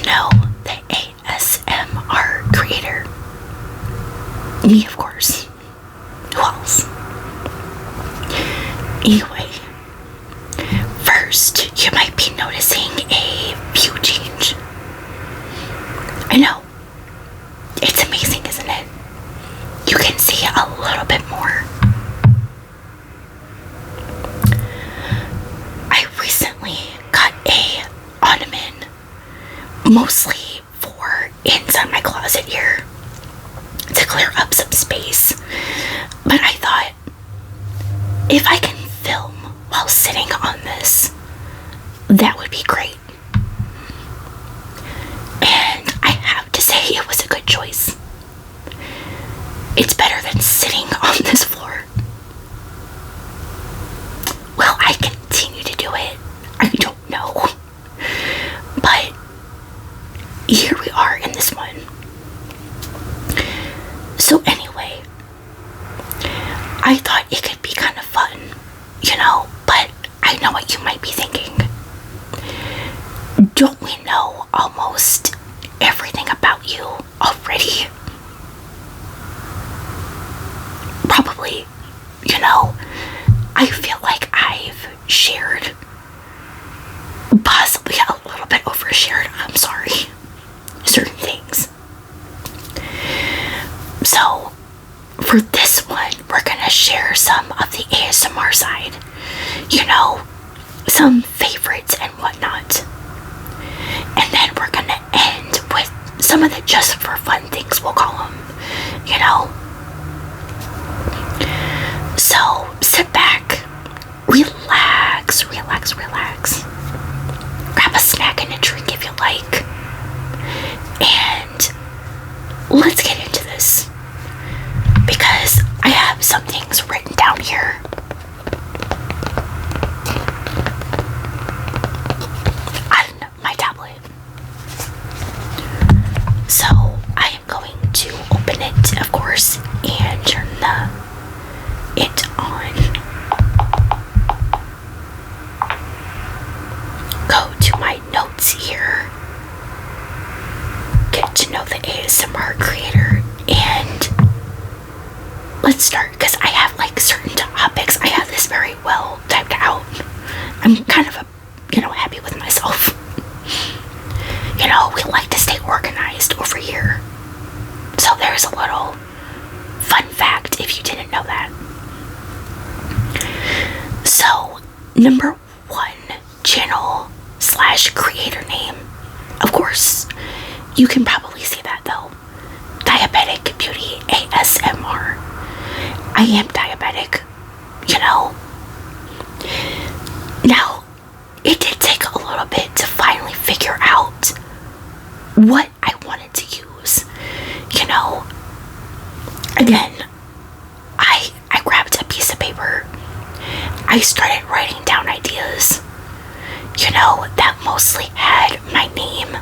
know, the ASMR creator. Me, of course. Who else? Anyway, first, you might be noticing a view change. I know. It's amazing, isn't it? You can see a little bit more. I recently got a ottoman, mostly for inside my closet here, to clear up some space. But I thought, if I can film while sitting on this, that would be great. And I have to say, it was a good choice. It's better than sitting on this floor. Will I continue to do it? I don't know. But here we are in this one. So anyway, I thought it could be kind of fun, but I know what you might be thinking. Don't we know almost everything about you already? Probably, I feel like I've shared, possibly a little bit overshared, I'm sorry, certain things. So, for this one, we're gonna share some of the ASMR side, some favorites and whatnot. And then we're gonna end with some of the just for fun things, we'll call them, So, sit back, relax. Grab a snack and a drink if you like. And let's get into this, because I have some things written down here. On my tablet. So I am going to open it, of course, and turn it on. Go to my notes here. Get to know the ASMR creator, and let's start, because I have like certain topics. I have this very well typed out. I'm kind of happy with myself. We like to stay organized over here. So there's a little fun fact if you didn't know that. So, number 1 channel / creator name. Of course, you can probably see that though. Diabetic Beauty ASMR. I am diabetic, Now, it did take a little bit to finally figure out what I wanted to use. Again, I grabbed a piece of paper. I started writing down ideas, that mostly had my name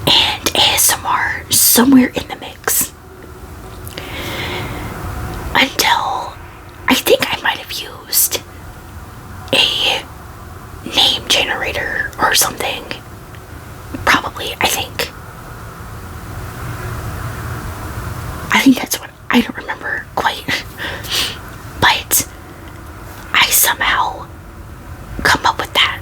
and ASMR somewhere in the mix. Until I think I might have used a name generator or something. Probably, I think that's what, I don't remember quite. But I somehow come up with that,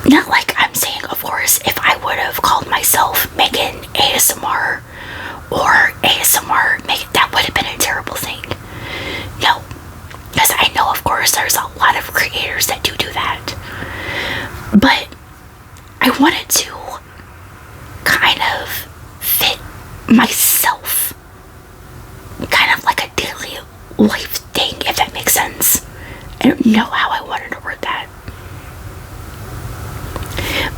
not like I'm saying, of course, if I would have called myself Megan ASMR or ASMR Megan, that would have been a terrible thing. No, because I know, of course, there's a lot of creators that do that. But I wanted to kind of fit myself, kind of like a daily life thing, if that makes sense. I don't know how I wanted to word that.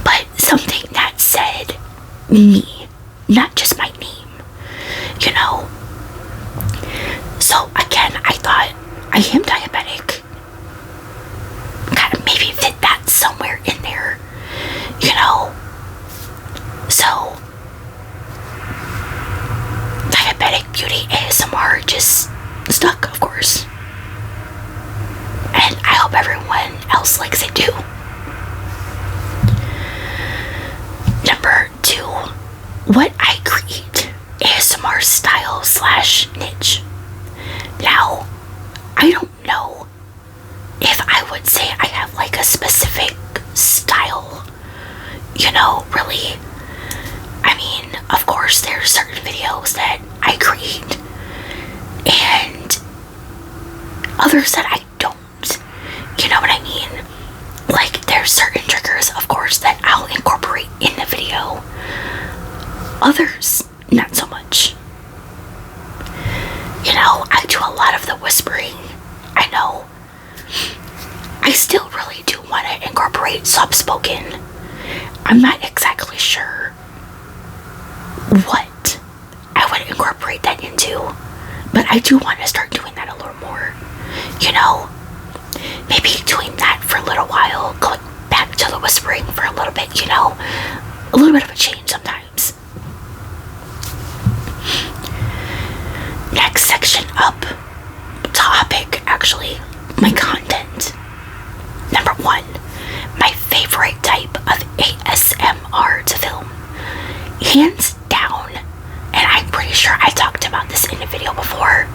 But something that said me, not just my name, So again, I thought, I am diabetic. Kind of maybe fit that somewhere in there, So, Diabetic Beauty ASMR just stuck, of course. And I hope everyone else likes it too. specific style, you know, really. I mean, of course, there's certain videos that I create and others that I don't. You know what I mean? Like, there's certain triggers, of course, that I'll incorporate in the video. Others, not so much. You know, I do a lot of the whispering. I know. I still really do want to incorporate soft-spoken. I'm not exactly sure what I would incorporate that into, but I do want to start doing that a little more. You know, maybe doing that for a little while, going back to the whispering for a little bit, you know, a little bit of a change sometimes. Next section up, topic actually, my content. Number 1, my favorite type of ASMR to film. Hands down, and I'm pretty sure I talked about this in a video before,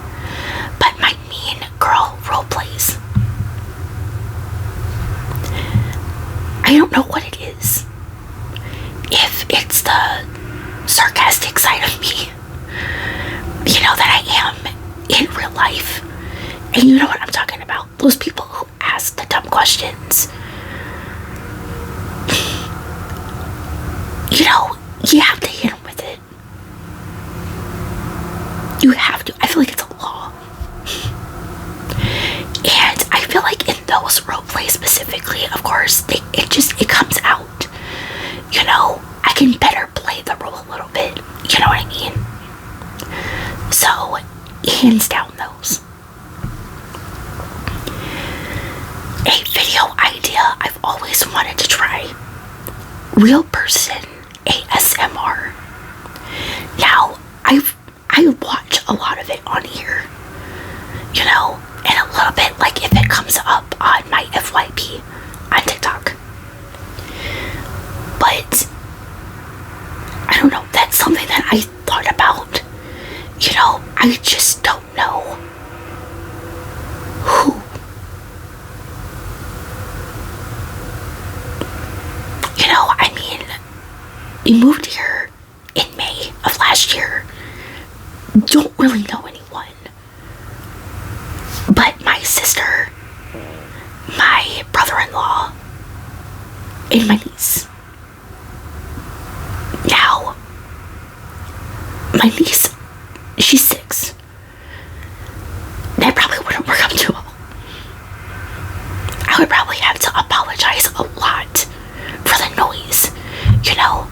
but my mean girl role plays. I don't know what it is. If it's the sarcastic side of me, you know, that I am in real life. And you know what I'm talking about. Those people who ask the dumb questions. You know, you have to hit them with it. You have to. I feel like it's a law. And I feel like in those role plays specifically, of course, it comes out. You know, I can better play the role a little bit. You know what I mean? So, hands down those. A video idea I've always wanted to try. Real person ASMR. Now, I watch a lot of it on here. You know, and a little bit like if it comes up on my FYP on TikTok. But I don't know, that's something that I thought about. You know, I just don't know who. You know, I mean, we moved here in May of last year. Don't really know anyone. But my sister, my brother-in-law, and my niece. Now, my niece, she's 6. That probably wouldn't work out too well. I would probably have to apologize a lot for the noise, you know.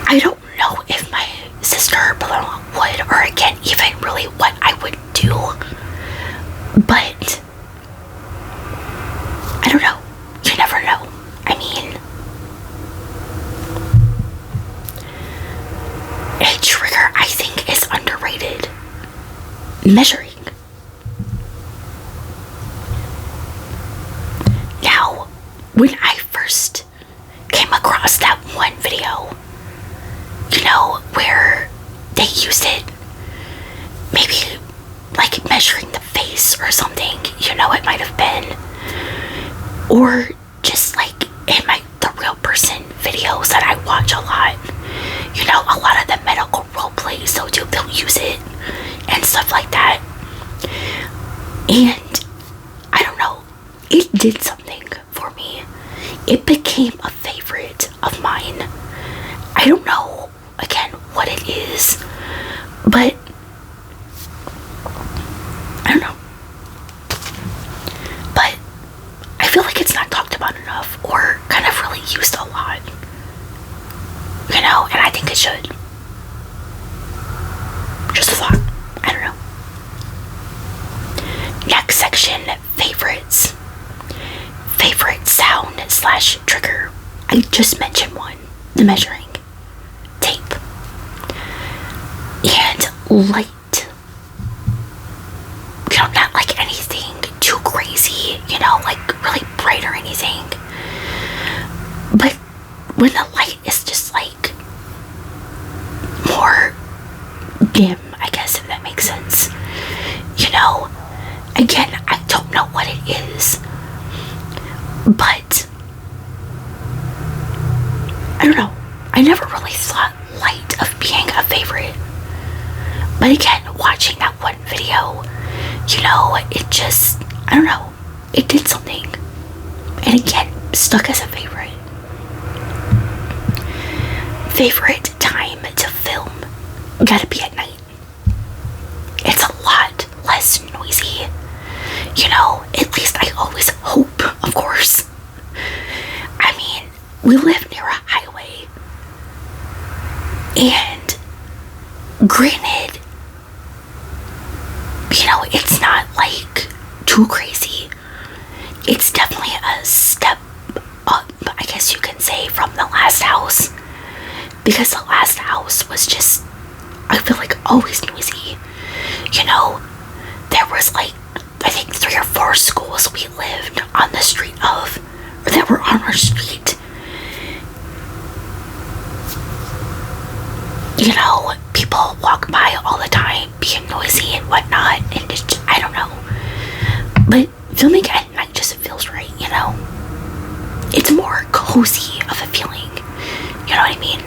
I don't know if my sister or brother-in-law would, or again, even really what I would do. But I don't know. You never know. I mean, a trigger I think is underrated. Measuring. Now, when I first came across that one video, you know, where they used it, maybe like measuring the face or something, you know, it might have been, or just like in the real person videos that I watch a lot, you know, a lot of the medical role plays they'll use it and stuff like that. And I don't know, it did something for me. It became a favorite of mine. I don't know, again, what it is, but I don't know. But I feel like it's not talked about enough or kind of really used a lot, you know, and I think it should. Just a thought. I don't know. Next section, favorites. Favorite sound / trigger. I just mentioned one, the measuring tape. And light. You know, not like anything too crazy, you know, like really bright or anything. But when the light is just like more dim, I guess, if that makes sense. You know, Again, I don't know what it is, but I don't know. I never really thought light of being a favorite. But again, watching that one video, it just, I don't know, it did something. And again, stuck as a favorite. Favorite time to film, gotta be at night. It's a lot less noisy. At least I always hope, of course. I mean, we live near a highway. And granted, it's not like too crazy. It's definitely a step up, I guess you can say, from the last house. Because the last house was just, I feel like, always noisy. There was like, I think 3 or 4 schools we lived on the street of, or that were on our street. People walk by all the time being noisy and whatnot, and I don't know. But filming at night just feels right, It's more cozy of a feeling, you know what I mean?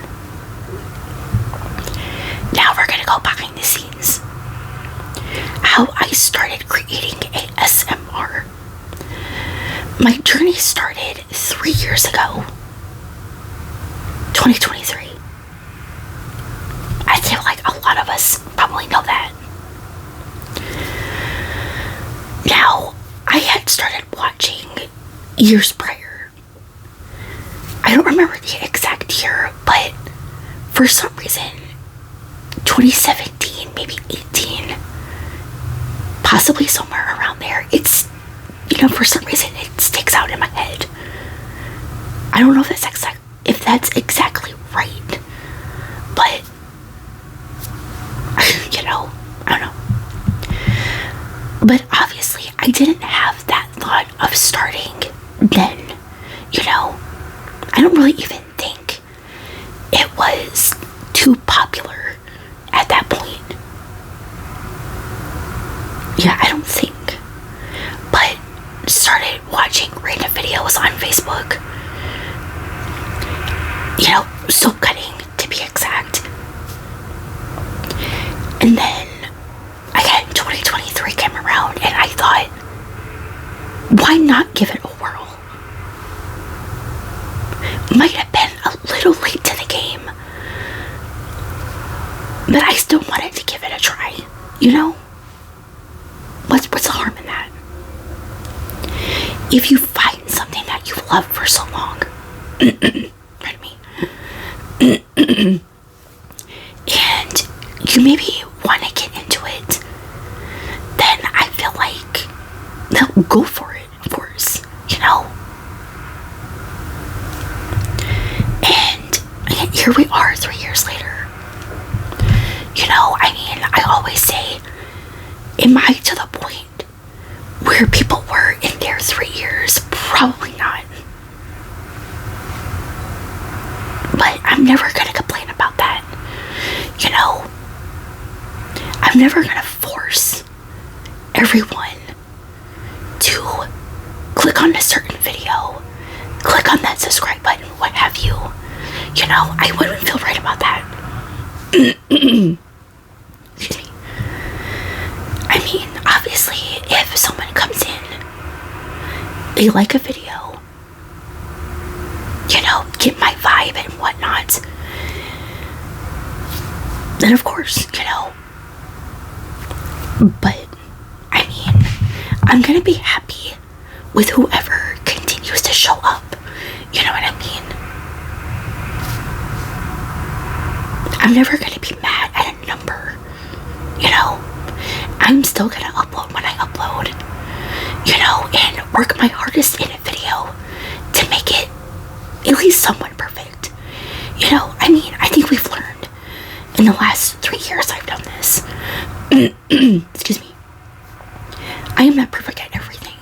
Now we're gonna go behind the scenes. How I started creating ASMR. My journey started 3 years ago, 2023. I feel like a lot of us probably know that. Now, I had started watching years prior. I don't remember the exact year, but for some reason, 2017, maybe 18, possibly somewhere around there, it's, for some reason it sticks out in my head. I don't know if that's exactly right, but I don't know. But obviously, I didn't have that thought of starting then, I don't really even think it was too popular at that point. Yeah, I don't think. But started watching random videos on Facebook. Soap cutting, to be exact. And then, again, 2023 came around, and I thought, why not give it a whirl? Might have been a little late to the game, but I still wanted to give it a try, What's the harm in that? If you find something that you've loved for so long, pardon me, and you maybe want to get into it, then I feel like, no, go for it, of course, And again, here we are 3 years later. I always say, am I to the point where people were in their 3 years? Probably not. But I'm never gonna complain about that. I'm never gonna force everyone to click on a certain video, click on that subscribe button, what have you. I wouldn't feel right about that. Excuse me. I mean, obviously, if someone comes in, they like a video, get my vibe and whatnot, then of course, but, I mean, I'm gonna be happy with whoever continues to show up, you know what I mean? I'm never gonna be mad at a number, I'm still gonna upload when I upload, and work my hardest in a video to make it at least somewhat perfect. I mean, I think we've learned in the last 3 years I've done this. Excuse me. I am not perfect at everything.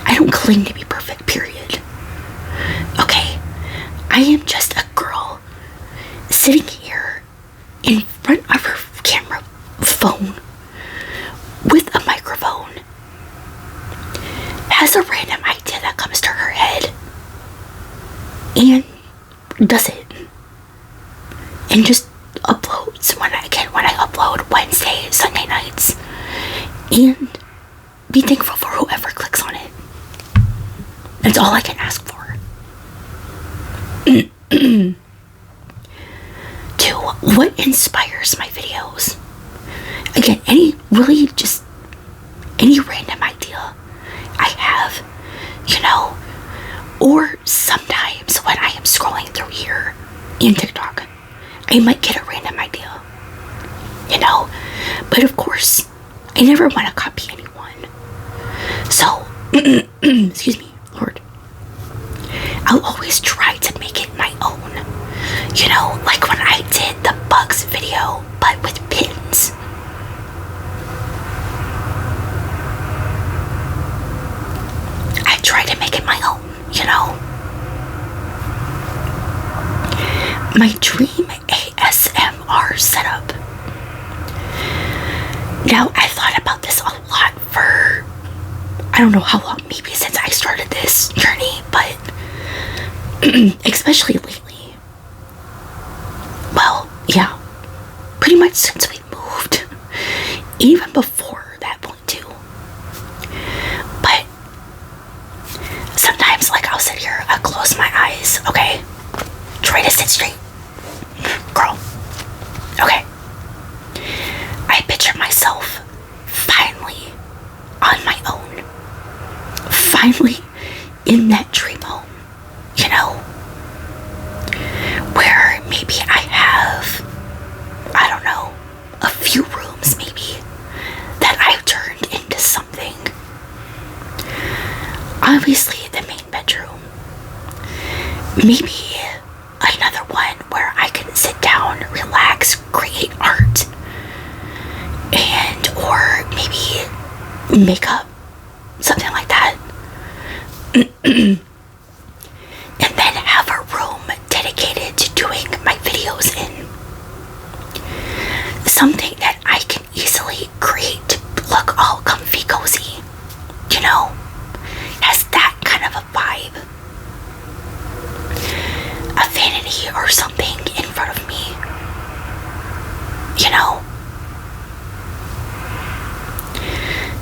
I don't claim to be perfect, period. Okay? I am just a girl sitting here in front of her camera phone with a microphone a random idea that comes to her head and does it, and just uploads when I upload Wednesday, Sunday nights, and be thankful for whoever clicks on it. That's all I can ask for. 2, what inspires my videos? Again, any random idea I have, or sometimes when I am scrolling through here in TikTok, I might get a random idea, but of course, I never want to copy anyone. So, excuse me, Lord, I'll always try to make it my own. Like when I did the bugs video, but with pins. I try to make it my own, My dream ASMR setup. Now, I thought about this a lot for, I don't know how long, maybe since I started this journey, but especially lately. Well, yeah, pretty much since we moved. Even before that point too. But sometimes, like, I'll sit here, I'll close my eyes, okay? Try to sit straight. Girl. Okay. I picture myself finally on my own. Finally in that dream home. Where maybe I have, I don't know, a few rooms maybe that I've turned into something. Obviously the main bedroom. Maybe another one where I can sit down, relax, create art, and or maybe makeup, something like that. And then have a room dedicated to doing my videos in. Something that I can easily create to look all comfy, cozy, has that kind of a vibe. A vanity or something in front of me.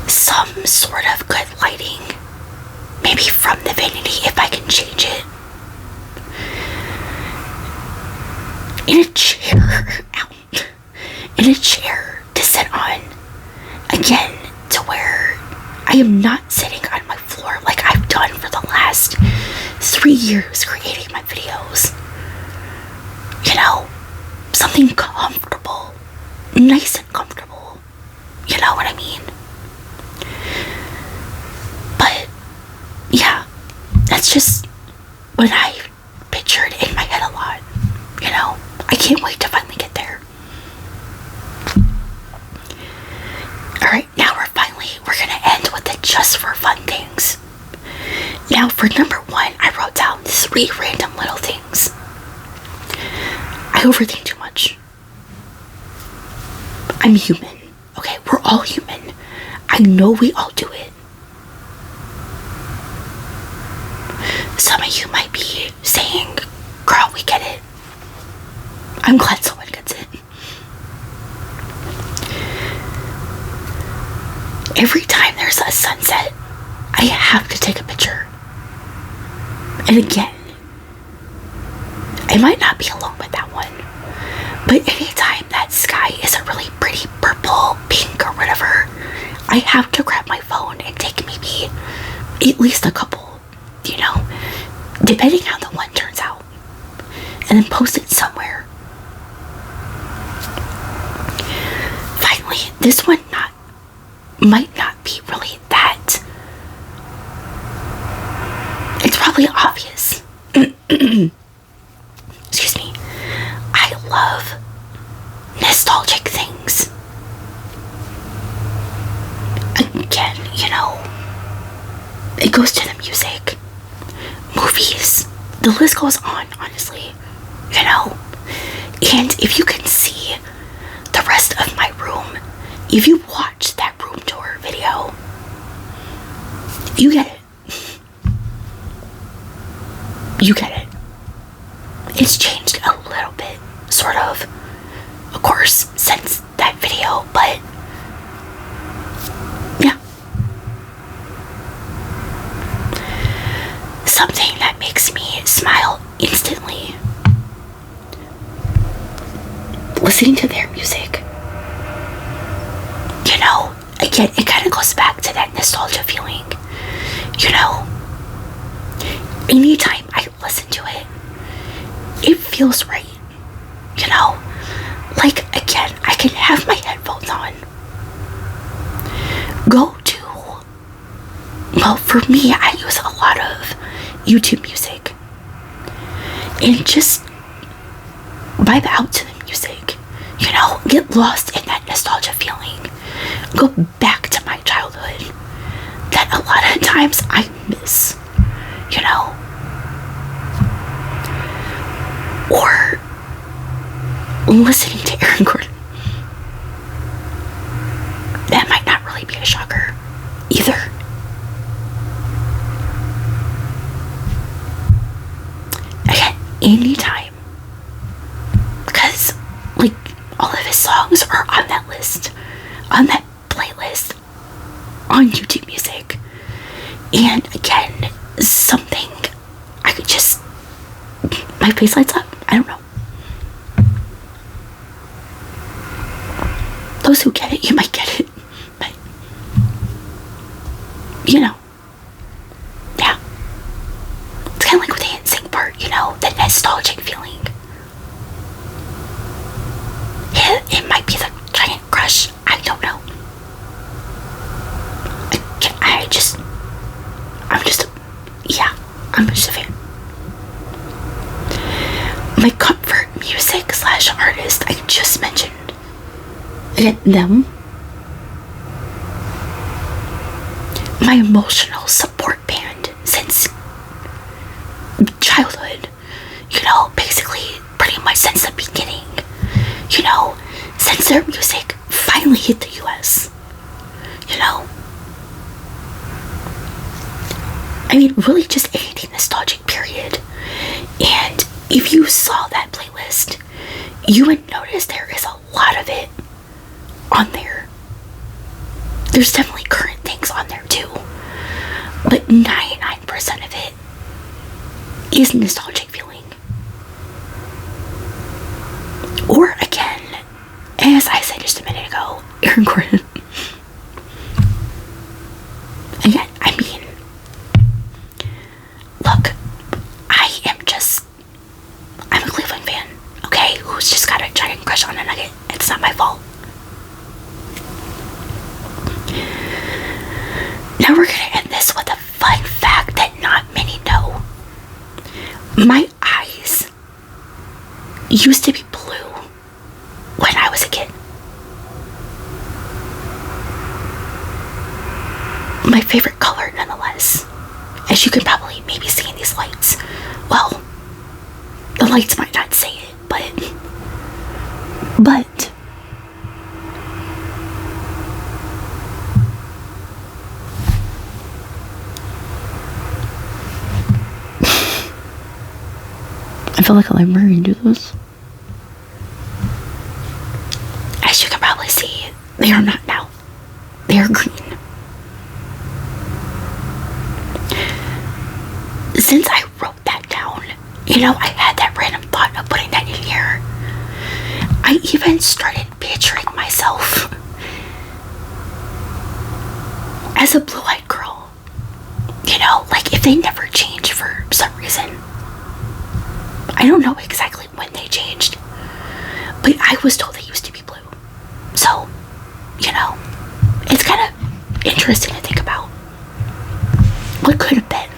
Some sort of good lighting. Maybe from the vanity if I can change it. In a chair. In a chair to sit on. Again, to where I am not sitting on my floor like I've done for the last 3 years creating my videos. Something comfortable. Nice and comfortable. You know what I mean? But, yeah. That's just what I pictured in my head a lot. I can't wait to finally get there. Alright, now we're gonna end with the just for fun things. Now for number 1, I wrote down 3 random little things. I overthink too much. I'm human. Okay, we're all human. I know we all do it. Some of you might be saying, girl, we get it. I'm glad someone gets it. Every time there's a sunset, I have to take a picture. And again, I might not be alone with that one, but anytime that sky is a really pretty purple, pink, or whatever, I have to grab my phone and take maybe at least a couple, depending how the one turns out, and then post it somewhere. Finally, this one might not be really that. It's probably obvious. Excuse me. I love nostalgic things. Again, it goes to the music, movies, the list goes on, honestly. And if you can see the rest of my room, if you watch that room tour video, you get it. You get it. It's changed a little bit, sort of course, since that video, but yeah. Something that makes me smile instantly. Listening to their music. You know, again, it kind of goes back to that nostalgia feeling. You know, anytime I listen to it, it feels right. You know, like, again, I can have my headphones on, go to, well, for me, I use a lot of YouTube music, and just vibe out to the music, you know, get lost in that nostalgia feeling, go back to my childhood, that a lot of times I miss, you know, or listening to Aaron Gordon. That might not really be a shocker either. Again, anytime. Because, like, all of his songs are on that list, on that playlist, on YouTube Music. And again, something I could just, my face lights up. I don't know. Those who get it, you might get it, but, you know, yeah. It's kind of like with the NSYNC part, you know, the nostalgic feeling. Yeah, it might be the giant crush, I don't know. I'm just a fan. My comfort music / artist, I just mentioned them. My emotional support band since childhood, you know, basically pretty much since the beginning, you know, since their music finally hit the US, you know. I mean, really just anything nostalgic, period. And if you saw that playlist, you would notice there is a lot of it on there. There's definitely current things on there too, but 99% of it is nostalgic feeling. Or again, as I said just a minute ago, Aaron Gordon. Again, I mean, look, I'm a Cleveland fan, okay, who's just got a giant crush on a Nugget. It's not my fault. Now we're gonna end this with a fun fact that not many know. My eyes used to be blue when I was a kid. My favorite color, nonetheless. As you can probably maybe see in these lights. Well, the lights might not say it, but I feel like a librarian do this. As you can probably see, they are not now. They are green. Since I wrote that down, you know, I had that random thought of putting that in here. I even started picturing myself as a blue-eyed girl. You know, like if they never change for some reason. I don't know exactly when they changed, but I was told they used to be blue. So, you know, it's kind of interesting to think about. What could have been?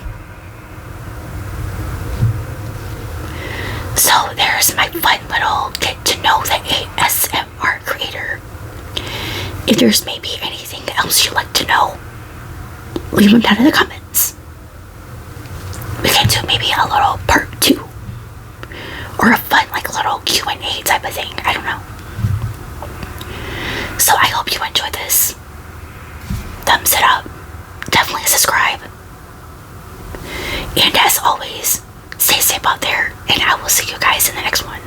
So there's my fun little get to know the ASMR creator. If there's maybe anything else you'd like to know, leave them down in the comments. We can do maybe a little part 2. Or a fun like little Q&A type of thing. I don't know. So I hope you enjoyed this. Thumbs it up. Definitely subscribe. And as always, stay say about there, and I will see you guys in the next one.